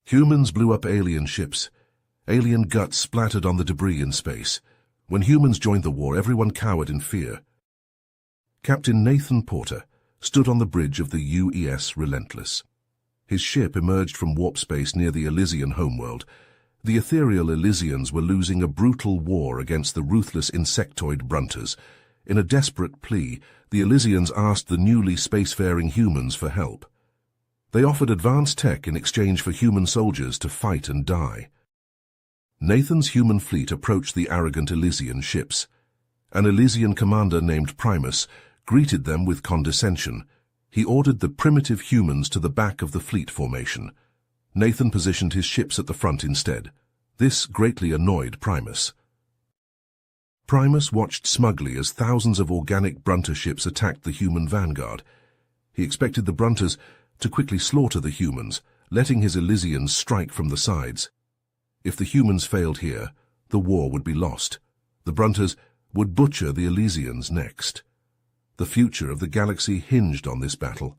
Humans blew up alien ships. Alien guts splattered on the debris in space. When humans joined the war, everyone cowered in fear. Captain Nathan Porter stood on the bridge of the UES Relentless. His ship emerged from warp space near the Elysian homeworld. The ethereal Elysians were losing a brutal war against the ruthless insectoid Brunters. In a desperate plea, the Elysians asked the newly spacefaring humans for help. They offered advanced tech in exchange for human soldiers to fight and die. Nathan's human fleet approached the arrogant Elysian ships. An Elysian commander named Primus greeted them with condescension. He ordered the primitive humans to the back of the fleet formation. Nathan positioned his ships at the front instead. This greatly annoyed Primus. Primus watched smugly as thousands of organic Brunter ships attacked the human vanguard. He expected the Brunters to quickly slaughter the humans, letting his Elysians strike from the sides. If the humans failed here, the war would be lost. The Brunters would butcher the Elysians next. The future of the galaxy hinged on this battle.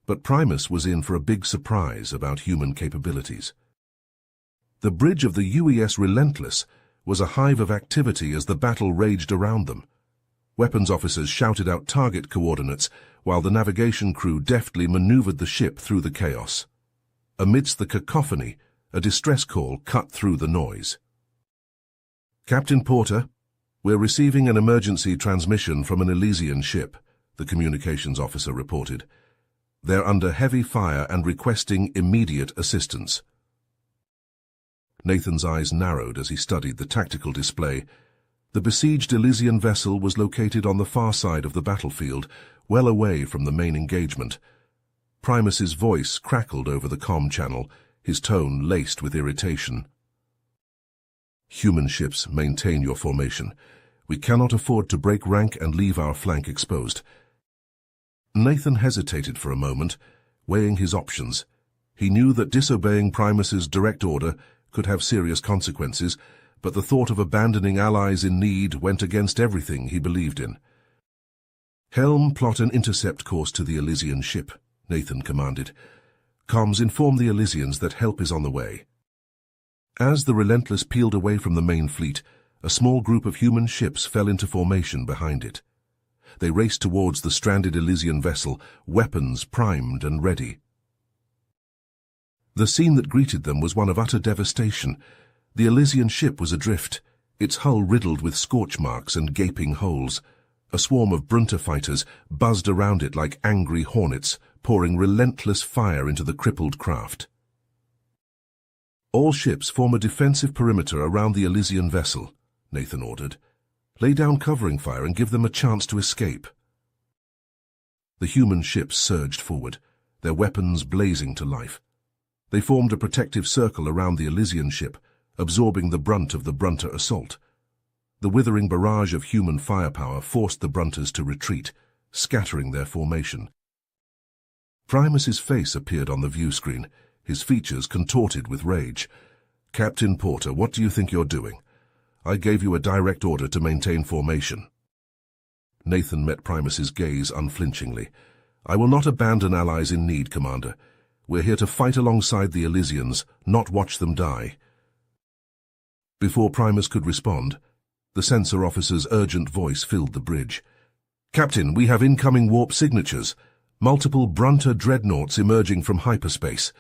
But Primus was in for a big surprise about human capabilities. The bridge of the UES Relentless was a hive of activity as the battle raged around them. Weapons officers shouted out target coordinates, while the navigation crew deftly maneuvered the ship through the chaos. Amidst the cacophony, a distress call cut through the noise. "Captain Porter, we're receiving an emergency transmission from an Elysian ship," the communications officer reported. "They're under heavy fire and requesting immediate assistance." Nathan's eyes narrowed as he studied the tactical display. The besieged Elysian vessel was located on the far side of the battlefield, well away from the main engagement. Primus's voice crackled over the comm channel, his tone laced with irritation. "Human ships, maintain your formation. We cannot afford to break rank and leave our flank exposed." Nathan hesitated for a moment, weighing his options. He knew that disobeying Primus's direct order could have serious consequences, but the thought of abandoning allies in need went against everything he believed in. "Helm, plot an intercept course to the Elysian ship," Nathan commanded. "Comms, inform the Elysians that help is on the way." As the Relentless peeled away from the main fleet, a small group of human ships fell into formation behind it. They raced towards the stranded Elysian vessel, weapons primed and ready. The scene that greeted them was one of utter devastation. The Elysian ship was adrift, its hull riddled with scorch marks and gaping holes. A swarm of Brunter fighters buzzed around it like angry hornets, pouring relentless fire into the crippled craft. "All ships form a defensive perimeter around the Elysian vessel," Nathan ordered. "Lay down covering fire and give them a chance to escape." The human ships surged forward, their weapons blazing to life. They formed a protective circle around the Elysian ship, absorbing the brunt of the Brunter assault. The withering barrage of human firepower forced the Brunters to retreat, scattering their formation. Primus's face appeared on the view screen, his features contorted with rage. "Captain Porter, what do you think you're doing? I gave you a direct order to maintain formation." Nathan met Primus's gaze unflinchingly. "I will not abandon allies in need, Commander. We're here to fight alongside the Elysians, not watch them die." Before Primus could respond, the sensor officer's urgent voice filled the bridge. "Captain, we have incoming warp signatures. Multiple Brunter dreadnoughts emerging from hyperspace."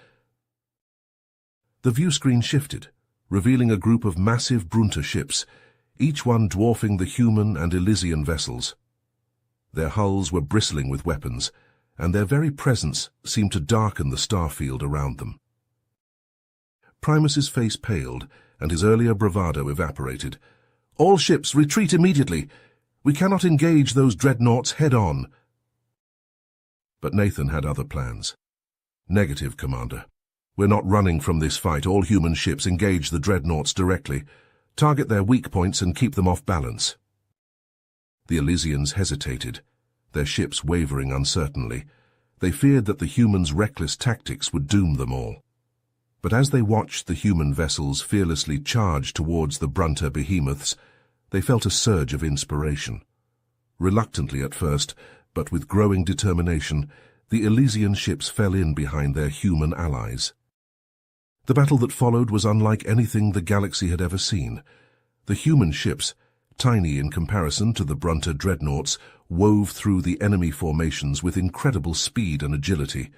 The view screen shifted, revealing a group of massive Brunter ships, each one dwarfing the human and Elysian vessels. Their hulls were bristling with weapons, and their very presence seemed to darken the star field around them. Primus's face paled, and his earlier bravado evaporated. "All ships, retreat immediately! We cannot engage those dreadnoughts head-on." But Nathan had other plans. "Negative, Commander. We're not running from this fight. All human ships engage the dreadnoughts directly. Target their weak points and keep them off balance." The Elysians hesitated, their ships wavering uncertainly. They feared that the humans' reckless tactics would doom them all. But as they watched the human vessels fearlessly charge towards the Brunter behemoths, they felt a surge of inspiration. Reluctantly at first, but with growing determination, the Elysian ships fell in behind their human allies. The battle that followed was unlike anything the galaxy had ever seen. The human ships, tiny in comparison to the Brunter dreadnoughts, wove through the enemy formations with incredible speed and agility.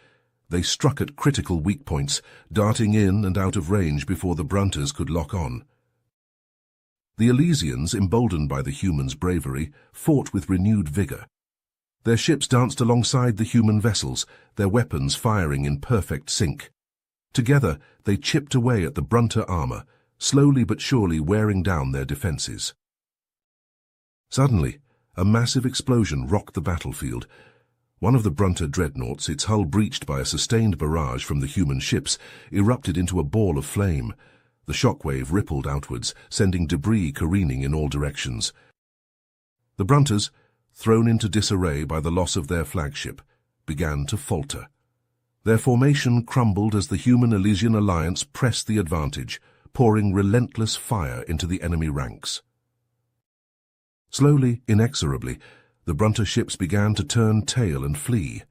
They struck at critical weak points, darting in and out of range before the Brunters could lock on. The Elysians, emboldened by the humans' bravery, fought with renewed vigor. Their ships danced alongside the human vessels, their weapons firing in perfect sync. Together, they chipped away at the Brunter armor, slowly but surely wearing down their defenses. Suddenly, a massive explosion rocked the battlefield. One of the Brunter dreadnoughts, its hull breached by a sustained barrage from the human ships, erupted into a ball of flame. The shockwave rippled outwards, sending debris careening in all directions. The Brunters, thrown into disarray by the loss of their flagship, began to falter. Their formation crumbled as the human-Elysian alliance pressed the advantage, pouring relentless fire into the enemy ranks. Slowly, inexorably, the Brunter ships began to turn tail and flee.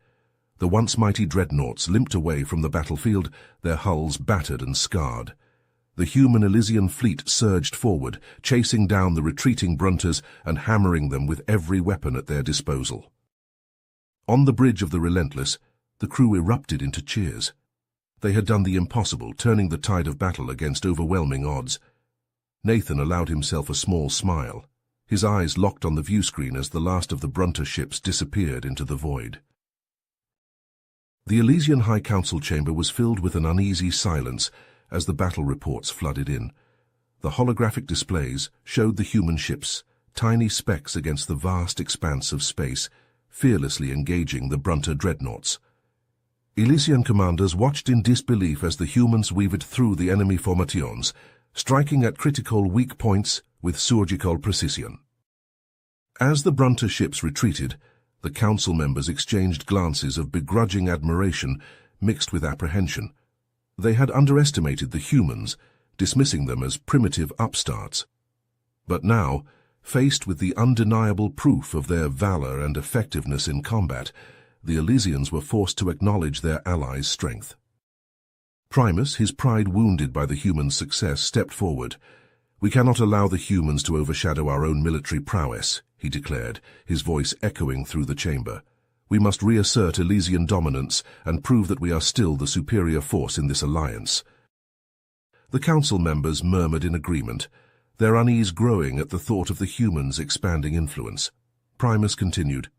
The once mighty dreadnoughts limped away from the battlefield, their hulls battered and scarred. The human Elysian fleet surged forward, chasing down the retreating Brunters and hammering them with every weapon at their disposal. On the bridge of the Relentless, the crew erupted into cheers. They had done the impossible, turning the tide of battle against overwhelming odds. Nathan allowed himself a small smile. His eyes locked on the viewscreen as the last of the Brunter ships disappeared into the void. The Elysian High Council chamber was filled with an uneasy silence as the battle reports flooded in. The holographic displays showed the human ships, tiny specks against the vast expanse of space, fearlessly engaging the Brunter dreadnoughts. Elysian commanders watched in disbelief as the humans weaved through the enemy formations, striking at critical weak points with surgical precision. As the Brunter ships retreated, the council members exchanged glances of begrudging admiration mixed with apprehension. They had underestimated the humans, dismissing them as primitive upstarts. But now, faced with the undeniable proof of their valor and effectiveness in combat, the Elysians were forced to acknowledge their allies' strength. Primus, his pride wounded by the humans' success, stepped forward. "We cannot allow the humans to overshadow our own military prowess," he declared, his voice echoing through the chamber. "We must reassert Elysian dominance and prove that we are still the superior force in this alliance." The council members murmured in agreement, their unease growing at the thought of the humans' expanding influence. Primus continued,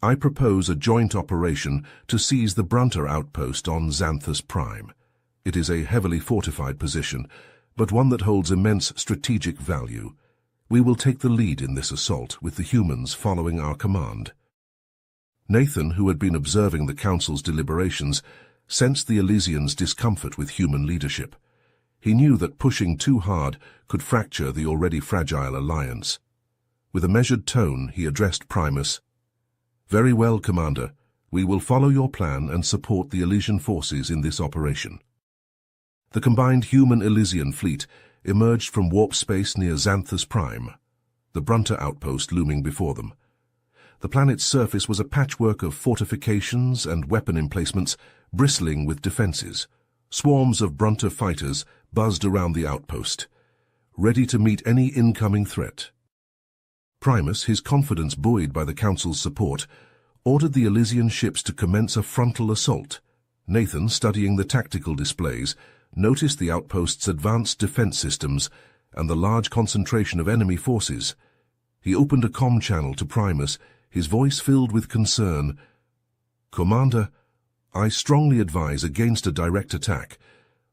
"I propose a joint operation to seize the Brunter outpost on Xanthus Prime. It is a heavily fortified position, but one that holds immense strategic value. We will take the lead in this assault, with the humans following our command." Nathan, who had been observing the council's deliberations, sensed the Elysians' discomfort with human leadership. He knew that pushing too hard could fracture the already fragile alliance. With a measured tone, he addressed Primus. "Very well, Commander. We will follow your plan and support the Elysian forces in this operation." The combined human-Elysian fleet emerged from warp space near Xanthus Prime, the Brunter outpost looming before them. The planet's surface was a patchwork of fortifications and weapon emplacements bristling with defenses. Swarms of Brunter fighters buzzed around the outpost, ready to meet any incoming threat. Primus, his confidence buoyed by the Council's support, ordered the Elysian ships to commence a frontal assault. Nathan, studying the tactical displays, noticed the outpost's advanced defense systems and the large concentration of enemy forces. He opened a comm channel to Primus, his voice filled with concern. "Commander, I strongly advise against a direct attack.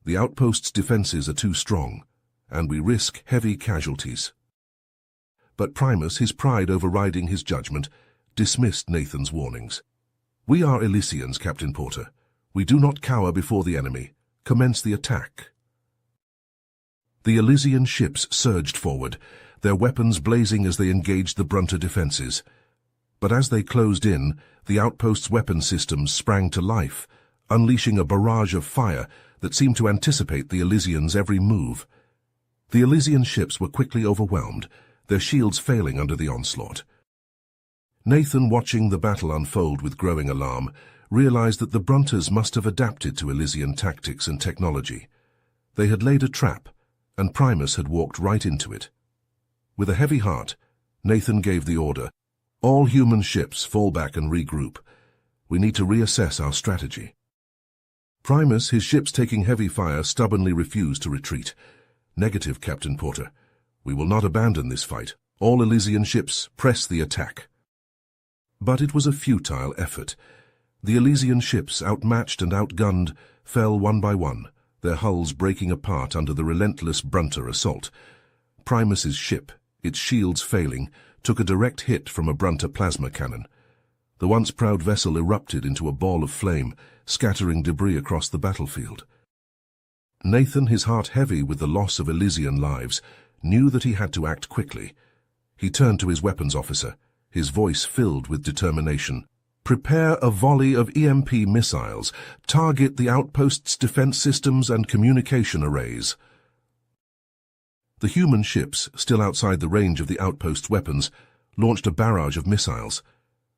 The outpost's defenses are too strong, and we risk heavy casualties." But Primus, his pride overriding his judgment, dismissed Nathan's warnings. "We are Elysians, Captain Porter. We do not cower before the enemy. Commence the attack." The Elysian ships surged forward, their weapons blazing as they engaged the Brunter defenses. But as they closed in, the outpost's weapon systems sprang to life, unleashing a barrage of fire that seemed to anticipate the Elysians' every move. The Elysian ships were quickly overwhelmed, their shields failing under the onslaught. Nathan, watching the battle unfold with growing alarm, realized that the Brunters must have adapted to Elysian tactics and technology. They had laid a trap, and Primus had walked right into it. With a heavy heart, Nathan gave the order, "All human ships fall back and regroup. We need to reassess our strategy." Primus, his ships taking heavy fire, stubbornly refused to retreat. "Negative, Captain Porter. We will not abandon this fight. All Elysian ships, press the attack." But it was a futile effort. The Elysian ships, outmatched and outgunned, fell one by one, their hulls breaking apart under the relentless Brunter assault. Primus's ship, its shields failing, took a direct hit from a Brunter plasma cannon. The once proud vessel erupted into a ball of flame, scattering debris across the battlefield. Nathan, his heart heavy with the loss of Elysian lives, knew that he had to act quickly. He turned to his weapons officer, his voice filled with determination. "Prepare a volley of EMP missiles. Target the outpost's defense systems and communication arrays." The human ships, still outside the range of the outpost's weapons, launched a barrage of missiles.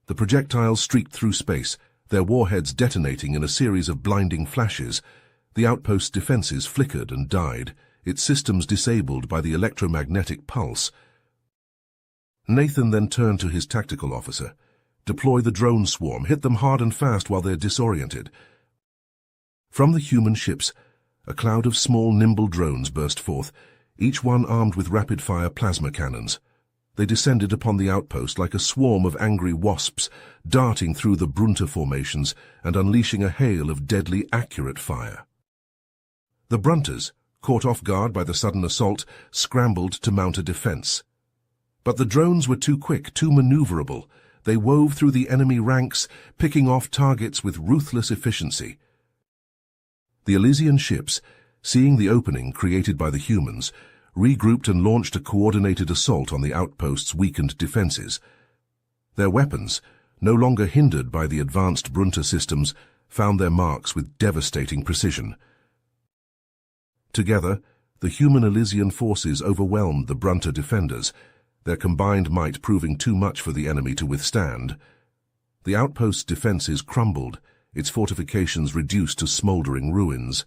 The projectiles streaked through space, their warheads detonating in a series of blinding flashes. The outpost's defenses flickered and died, its systems disabled by the electromagnetic pulse. Nathan then turned to his tactical officer. "Deploy the drone swarm. Hit them hard and fast while they're disoriented." From the human ships, a cloud of small, nimble drones burst forth, each one armed with rapid-fire plasma cannons. They descended upon the outpost like a swarm of angry wasps, darting through the Brunter formations and unleashing a hail of deadly, accurate fire. The Brunters, caught off guard by the sudden assault, scrambled to mount a defense. But the drones were too quick, too maneuverable. They wove through the enemy ranks, picking off targets with ruthless efficiency. The Elysian ships, seeing the opening created by the humans, regrouped and launched a coordinated assault on the outpost's weakened defenses. Their weapons, no longer hindered by the advanced Brunter systems, found their marks with devastating precision. Together, the human Elysian forces overwhelmed the Brunter defenders, their combined might proving too much for the enemy to withstand. The outpost's defenses crumbled, its fortifications reduced to smoldering ruins.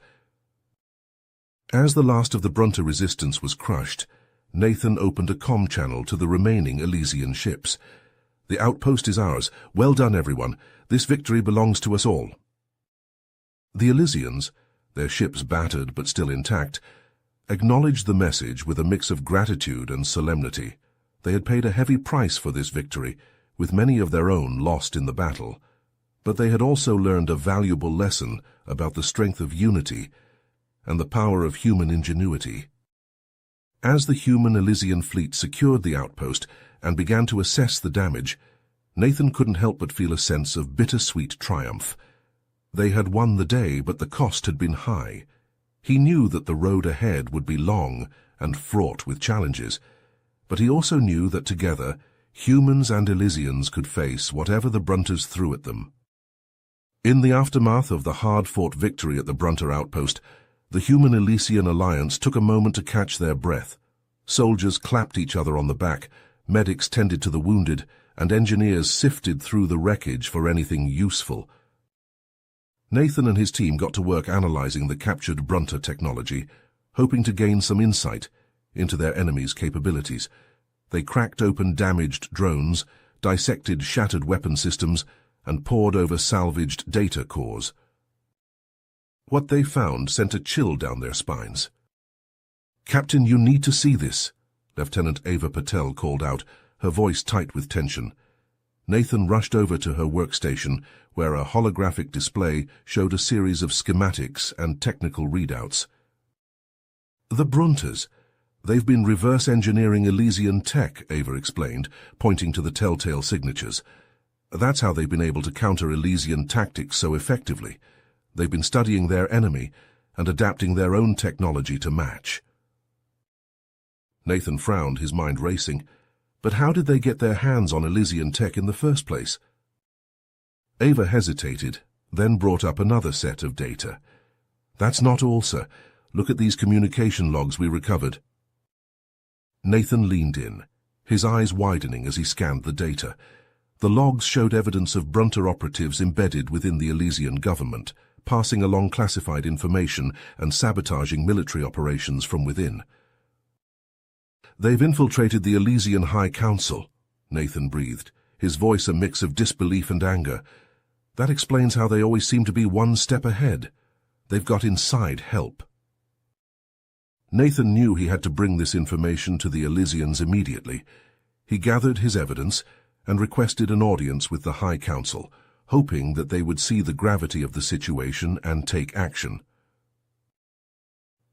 As the last of the Brunter resistance was crushed, Nathan opened a comm channel to the remaining Elysian ships. "The outpost is ours. Well done, everyone. This victory belongs to us all." The Elysians, their ships battered but still intact, acknowledged the message with a mix of gratitude and solemnity. They had paid a heavy price for this victory, with many of their own lost in the battle. But they had also learned a valuable lesson about the strength of unity and the power of human ingenuity. As the human Elysian fleet secured the outpost and began to assess the damage, Nathan couldn't help but feel a sense of bittersweet triumph. They had won the day, but the cost had been high. He knew that the road ahead would be long and fraught with challenges, but he also knew that together, humans and Elysians could face whatever the Brunters threw at them. In the aftermath of the hard-fought victory at the Brunter outpost, the human Elysian alliance took a moment to catch their breath. Soldiers clapped each other on the back, medics tended to the wounded, and engineers sifted through the wreckage for anything useful. Nathan and his team got to work analyzing the captured Brunter technology, hoping to gain some insight into their enemies' capabilities. They cracked open damaged drones, dissected shattered weapon systems, and pored over salvaged data cores. What they found sent a chill down their spines. "Captain, you need to see this," Lieutenant Ava Patel called out, her voice tight with tension. Nathan rushed over to her workstation, where a holographic display showed a series of schematics and technical readouts. "The Brunters. They've been reverse engineering Elysian tech," Ava explained, pointing to the telltale signatures. "That's how they've been able to counter Elysian tactics so effectively. They've been studying their enemy and adapting their own technology to match." Nathan frowned, his mind racing. But how did they get their hands on Elysian tech in the first place? Ava hesitated, then brought up another set of data. "That's not all, sir. Look at these communication logs we recovered." Nathan leaned in, his eyes widening as he scanned the data. The logs showed evidence of Brunter operatives embedded within the Elysian government, passing along classified information and sabotaging military operations from within. "They've infiltrated the Elysian High Council," Nathan breathed, his voice a mix of disbelief and anger. "That explains how they always seem to be one step ahead. They've got inside help." Nathan knew he had to bring this information to the Elysians immediately. He gathered his evidence and requested an audience with the High Council, hoping that they would see the gravity of the situation and take action.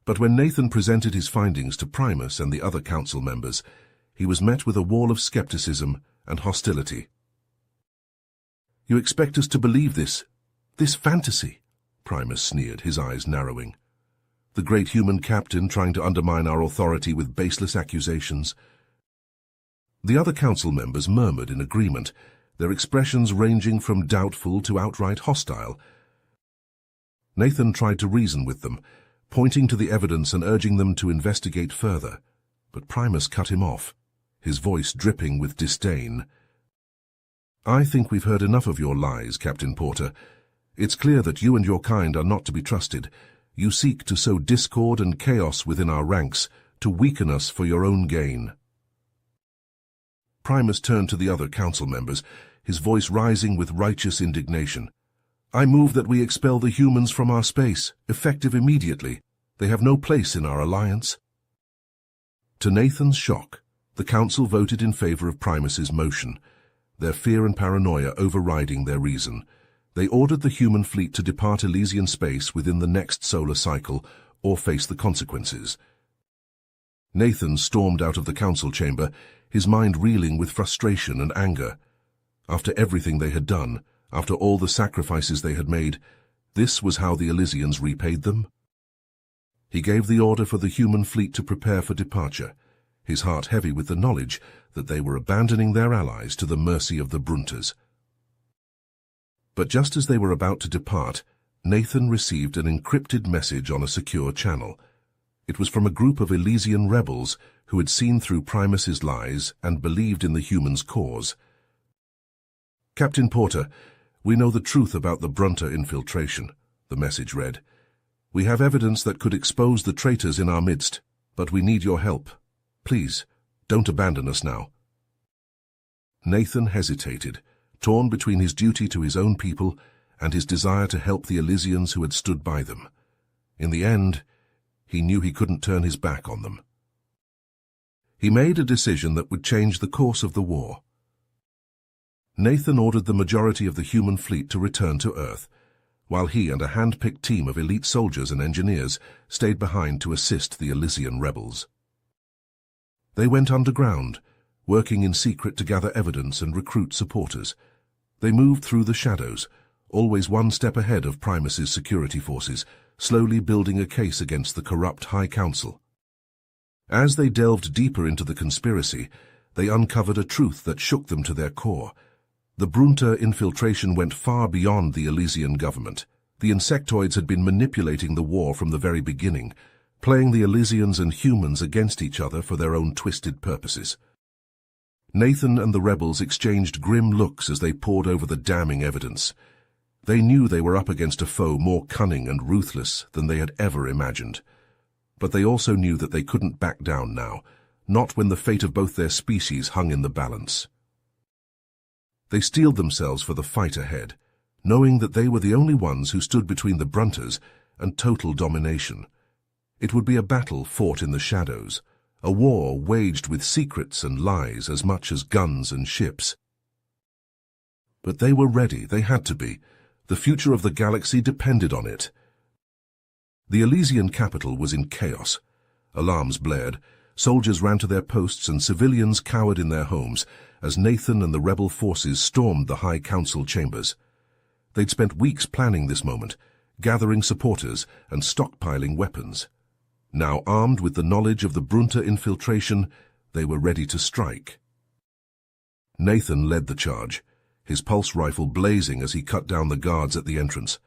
But when Nathan presented his findings to Primus and the other council members, he was met with a wall of skepticism and hostility. "You expect us to believe this fantasy?" Primus sneered, his eyes narrowing. "The great human captain trying to undermine our authority with baseless accusations." The other council members murmured in agreement, their expressions ranging from doubtful to outright hostile. Nathan tried to reason with them, pointing to the evidence and urging them to investigate further, but Primus cut him off, his voice dripping with disdain. "I think we've heard enough of your lies, Captain Porter. It's clear that you and your kind are not to be trusted. You seek to sow discord and chaos within our ranks, to weaken us for your own gain." Primus turned to the other council members, his voice rising with righteous indignation. "I move that we expel the humans from our space, effective immediately. They have no place in our alliance." To Nathan's shock, the council voted in favor of Primus's motion, their fear and paranoia overriding their reason. They ordered the human fleet to depart Elysian space within the next solar cycle or face the consequences. Nathan stormed out of the council chamber, his mind reeling with frustration and anger. After everything they had done, after all the sacrifices they had made, this was how the Elysians repaid them? He gave the order for the human fleet to prepare for departure, his heart heavy with the knowledge that they were abandoning their allies to the mercy of the Brunters. But just as they were about to depart, Nathan received an encrypted message on a secure channel. It was from a group of Elysian rebels who had seen through Primus's lies and believed in the humans' cause. "Captain Porter, we know the truth about the Brunter infiltration," the message read. "We have evidence that could expose the traitors in our midst, but we need your help. Please, don't abandon us now." Nathan hesitated, torn between his duty to his own people and his desire to help the Elysians who had stood by them. In the end, he knew he couldn't turn his back on them. He made a decision that would change the course of the war. Nathan ordered the majority of the human fleet to return to Earth, while he and a hand-picked team of elite soldiers and engineers stayed behind to assist the Elysian rebels. They went underground, working in secret to gather evidence and recruit supporters. They moved through the shadows, always one step ahead of Primus's security forces, slowly building a case against the corrupt High Council. As they delved deeper into the conspiracy, they uncovered a truth that shook them to their core. The Brunter infiltration went far beyond the Elysian government. The insectoids had been manipulating the war from the very beginning, playing the Elysians and humans against each other for their own twisted purposes. Nathan and the rebels exchanged grim looks as they pored over the damning evidence. They knew they were up against a foe more cunning and ruthless than they had ever imagined. But they also knew that they couldn't back down now, not when the fate of both their species hung in the balance. They steeled themselves for the fight ahead, knowing that they were the only ones who stood between the Brunters and total domination. It would be a battle fought in the shadows, a war waged with secrets and lies as much as guns and ships. But they were ready, they had to be. The future of the galaxy depended on it. The Elysian capital was in chaos. Alarms blared, soldiers ran to their posts and civilians cowered in their homes as Nathan and the rebel forces stormed the High Council chambers. They'd spent weeks planning this moment, gathering supporters and stockpiling weapons. Now armed with the knowledge of the Brunter infiltration, they were ready to strike. Nathan led the charge, his pulse rifle blazing as he cut down the guards at the entrance.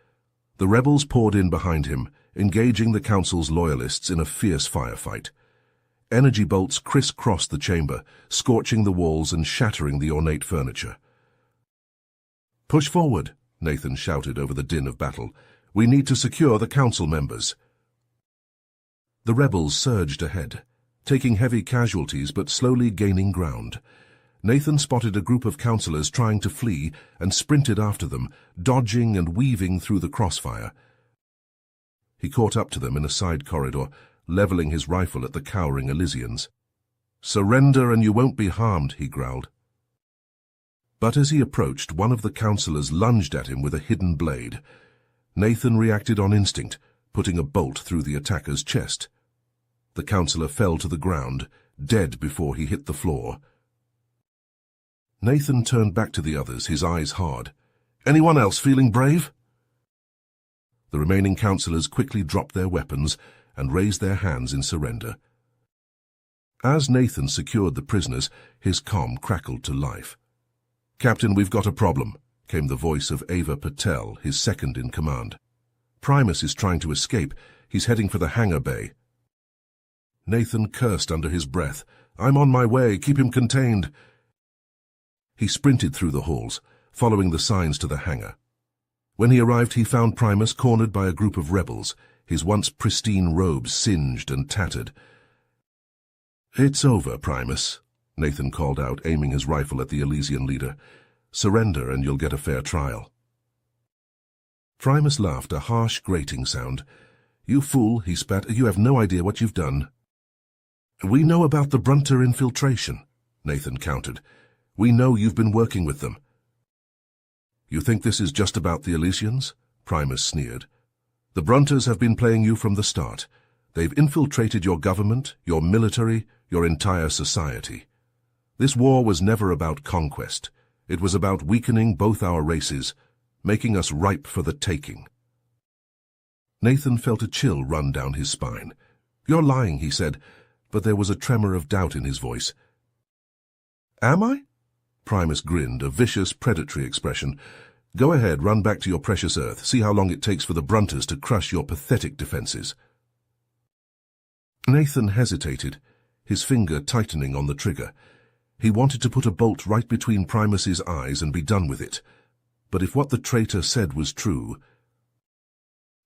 The rebels poured in behind him, engaging the council's loyalists in a fierce firefight. Energy bolts crisscrossed the chamber, scorching the walls and shattering the ornate furniture. "Push forward," Nathan shouted over the din of battle. We need to secure the council members. The rebels surged ahead, taking heavy casualties but slowly gaining ground. Nathan spotted a group of councillors trying to flee and sprinted after them, dodging and weaving through the crossfire. He caught up to them in a side corridor, leveling his rifle at the cowering Elysians. "Surrender and you won't be harmed," he growled. But as he approached, one of the councillors lunged at him with a hidden blade. Nathan reacted on instinct, putting a bolt through the attacker's chest. The councillor fell to the ground, dead before he hit the floor. Nathan turned back to the others, his eyes hard. "Anyone else feeling brave?" The remaining councillors quickly dropped their weapons and raised their hands in surrender. As Nathan secured the prisoners, his comm crackled to life. "Captain, we've got a problem," came the voice of Ava Patel, his second in command. "Primus is trying to escape. He's heading for the hangar bay." Nathan cursed under his breath. "I'm on my way. Keep him contained." He sprinted through the halls, following the signs to the hangar. When he arrived, he found Primus cornered by a group of rebels, his once pristine robes singed and tattered. "It's over, Primus," Nathan called out, aiming his rifle at the Elysian leader. "Surrender and you'll get a fair trial." Primus laughed, a harsh, grating sound. "You fool," he spat, "you have no idea what you've done." "We know about the Brunter infiltration," Nathan countered. "We know you've been working with them." "You think this is just about the Elysians?" Primus sneered. "The Brunters have been playing you from the start. They've infiltrated your government, your military, your entire society. This war was never about conquest. It was about weakening both our races, making us ripe for the taking." Nathan felt a chill run down his spine. "You're lying," he said, but there was a tremor of doubt in his voice. "Am I?" Primus grinned, a vicious, predatory expression. "Go ahead, run back to your precious Earth. See how long it takes for the Brunters to crush your pathetic defenses." Nathan hesitated, his finger tightening on the trigger. He wanted to put a bolt right between Primus's eyes and be done with it. But if what the traitor said was true...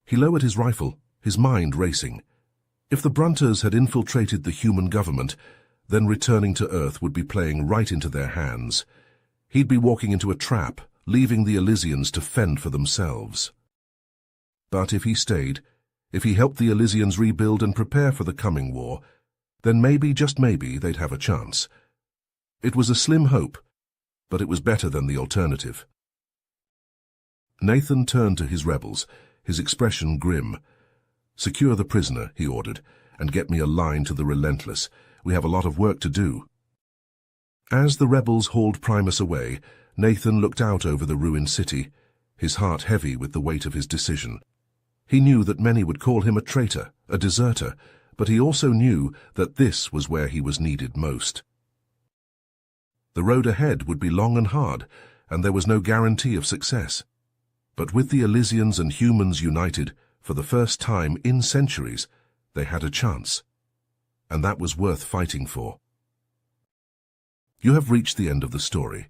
He lowered his rifle, his mind racing. If the Brunters had infiltrated the human government, then returning to Earth would be playing right into their hands. He'd be walking into a trap, leaving the Elysians to fend for themselves. But if he stayed, if he helped the Elysians rebuild and prepare for the coming war, then maybe, just maybe, they'd have a chance. It was a slim hope, but it was better than the alternative. Nathan turned to his rebels, his expression grim. "Secure the prisoner," he ordered, "and get me a line to the Relentless. We have a lot of work to do." As the rebels hauled Primus away, Nathan looked out over the ruined city, his heart heavy with the weight of his decision. He knew that many would call him a traitor, a deserter, but he also knew that this was where he was needed most. The road ahead would be long and hard, and there was no guarantee of success. But with the Elysians and humans united, for the first time in centuries, they had a chance. And that was worth fighting for. You have reached the end of the story.